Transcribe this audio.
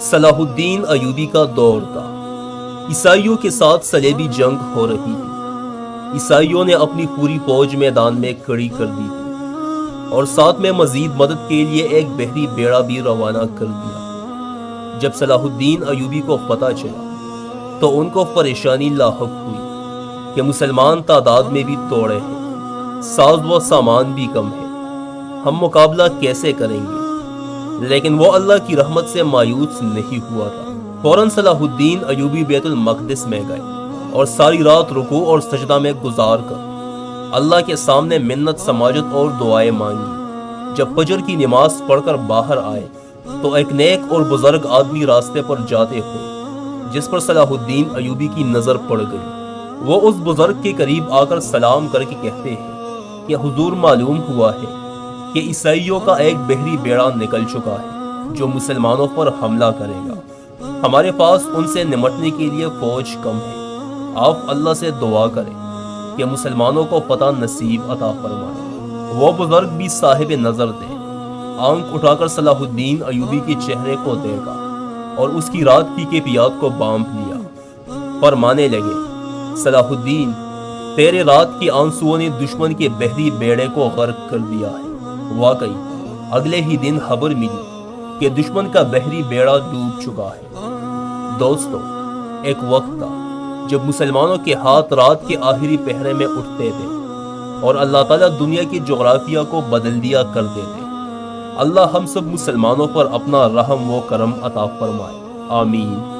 صلاح الدین ایوبی کا دور تھا۔ عیسائیوں کے ساتھ صلیبی جنگ ہو رہی تھی۔ عیسائیوں نے اپنی پوری فوج میدان میں کھڑی کر دی تھی اور ساتھ میں مزید مدد کے لیے ایک بحری بیڑا بھی روانہ کر دیا۔ جب صلاح الدین ایوبی کو پتہ چلا تو ان کو پریشانی لاحق ہوئی کہ مسلمان تعداد میں بھی توڑے ہیں، ساز و سامان بھی کم ہے، ہم مقابلہ کیسے کریں گے؟ لیکن وہ اللہ کی رحمت سے مایوس نہیں ہوا تھا۔ فوراً صلاح الدین ایوبی بیت المقدس میں گئے اور ساری رات رکوع اور سجدہ میں گزار کر اللہ کے سامنے منت سماجت اور دعائیں مانگی۔ جب فجر کی نماز پڑھ کر باہر آئے تو ایک نیک اور بزرگ آدمی راستے پر جاتے ہوئے جس پر صلاح الدین ایوبی کی نظر پڑ گئی، وہ اس بزرگ کے قریب آ کر سلام کر کے کہتے ہیں کہ حضور، معلوم ہوا ہے کہ عیسائیوں کا ایک بحری بیڑا نکل چکا ہے جو مسلمانوں پر حملہ کرے گا۔ ہمارے پاس ان سے نمٹنے کے لیے فوج کم ہے، آپ اللہ سے دعا کریں کہ مسلمانوں کو فتح نصیب عطا فرمائے۔ وہ بزرگ بھی صاحب نظر تھے، آنکھ اٹھا کر صلاح الدین ایوبی کے چہرے کو دیکھا اور اس کی رات کی کیفیات کو بانپ لیا۔ فرمانے لگے، صلاح الدین، تیرے رات کے آنسوؤں نے دشمن کے بحری بیڑے کو غرق کر دیا ہے۔ واقعی اگلے ہی دن خبر ملی کہ دشمن کا بحری بیڑا ڈوب چکا ہے۔ دوستو، ایک وقت تھا جب مسلمانوں کے ہاتھ رات کے آخری پہرے میں اٹھتے تھے اور اللہ تعالیٰ دنیا کی جغرافیہ کو بدل دیا کرتے تھے۔ اللہ ہم سب مسلمانوں پر اپنا رحم و کرم عطا فرمائے، آمین۔